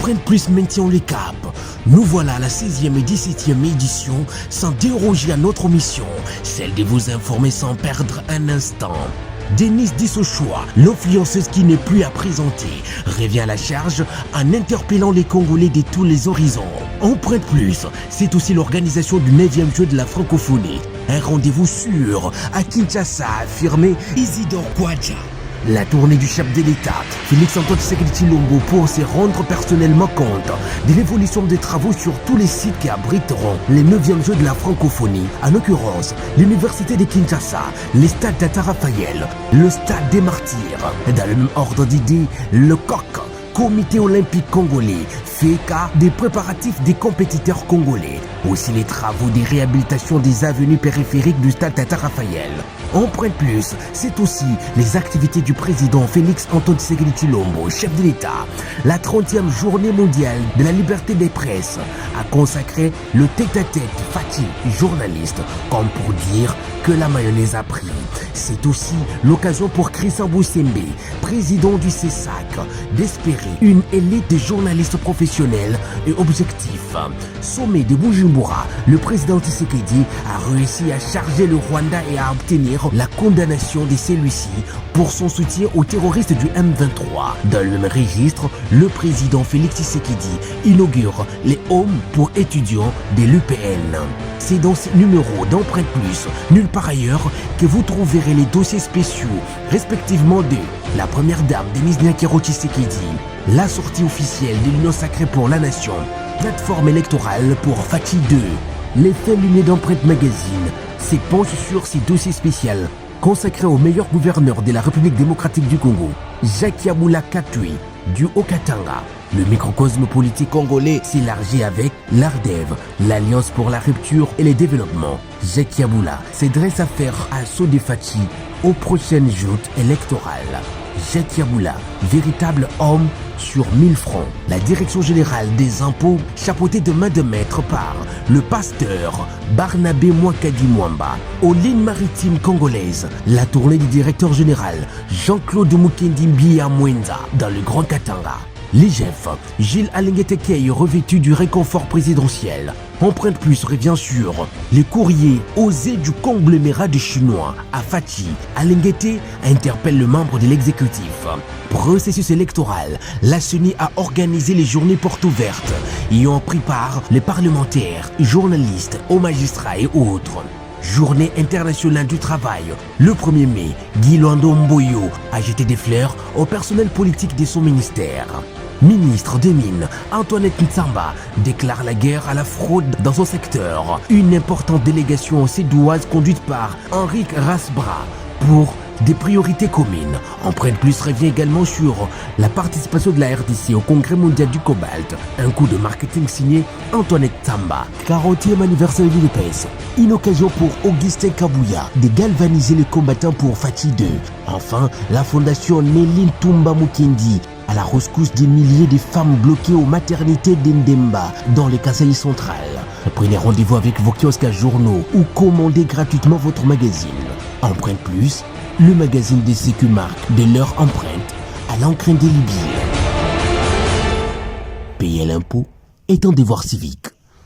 Empreinte Plus maintient le cap. Nous voilà à la 16e et 17e édition sans déroger à notre mission, celle de vous informer sans perdre un instant. Denise Dissochoa, l'influenceuse qui n'est plus à présenter, revient à la charge en interpellant les Congolais de tous les horizons. Empreinte Plus, c'est aussi l'organisation du 9e jeu de la francophonie. Un rendez-vous sûr à Kinshasa, a affirmé Isidore Kwadja. La tournée du chef de l'État, Félix-Antoine Tshisekedi Tshilombo, pour se rendre personnellement compte de l'évolution des travaux sur tous les sites qui abriteront les 9e Jeux de la francophonie, en l'occurrence l'Université de Kinshasa, les stades Tata Raphaël, le stade des Martyrs. Dans le même ordre d'idées, le COC, Comité olympique congolais, fait cas des préparatifs des compétiteurs congolais. Aussi les travaux de réhabilitation des avenues périphériques du stade Tata Raphaël. Empreinte Plus, c'est aussi les activités du président Félix-Antoine Tshisekedi Tshilombo, chef de l'État. La 30e journée mondiale de la liberté des presses a consacré le tête-à-tête Fati, journaliste, comme pour dire que la mayonnaise a pris. C'est aussi l'occasion pour Christian Boussembe, président du CESAC, d'espérer une élite de journalistes professionnels et objectifs. Sommet de Bujumbura, le président Tshisekedi a réussi à charger le Rwanda et à obtenir la condamnation de celui-ci pour son soutien aux terroristes du M23. Dans le même registre, le président Félix Tshisekedi inaugure les homes pour étudiants de l'UPN. C'est dans ce numéro d'Empreinte Plus, nulle part ailleurs, que vous trouverez les dossiers spéciaux, respectivement de la première dame Denise Nyakero Tshisekedi, la sortie officielle de l'Union sacrée pour la nation, plateforme électorale pour Fati 2, les faits lumineux d'Empreinte Magazine, se penche sur ces dossiers spéciaux consacrés au meilleur gouverneur de la République démocratique du Congo, Jacques Yaboula Katui, du Haut-Katanga. Le microcosme politique congolais s'élargit avec l'ARDEV, l'Alliance pour la rupture et le développement. Jacques Yaboula se dresse à faire assaut de Fati aux prochaines joutes électorales. Jacques Yaboula, véritable homme sur 1000 francs. La direction générale des impôts, chapeautée de main de maître par le pasteur Barnabé Mwakadi Mwamba. Aux lignes maritimes congolaises, la tournée du directeur général Jean-Claude Mukendi Mbia Mwenza dans le Grand Katanga. L'IGF, Gilles Alinguetekei revêtu du réconfort présidentiel. Empreinte Plus revient sur les courriers osés du conglomérat des Chinois à Fati. Alinguete interpelle le membre de l'exécutif. Processus électoral, la CENI a organisé les journées portes ouvertes y ont pris part les parlementaires, journalistes, hauts magistrats et autres. Journée internationale du travail. Le 1er mai, Guy Luando Mboyo a jeté des fleurs au personnel politique de son ministère. Ministre des Mines, Antoinette Ntsamba déclare la guerre à la fraude dans son secteur. Une importante délégation sédouase conduite par Henrique Rasbra pour des priorités communes. Empreinte Plus revient également sur la participation de la RDC au Congrès mondial du cobalt. Un coup de marketing signé Antoinette Tsamba. 40e anniversaire de l'UPS. Une occasion pour Augustin Kabouya de galvaniser les combattants pour Fati 2. Enfin, la fondation Néline Toumba Mukendi à la rescousse des milliers de femmes bloquées aux maternités d'Endemba dans le Kasaï central. Prenez rendez-vous avec vos kiosques journaux ou commandez gratuitement votre magazine. Empreinte Plus, le magazine des sécu marques de leur empreinte à l'encre indélébile. Payer l'impôt est un devoir civique.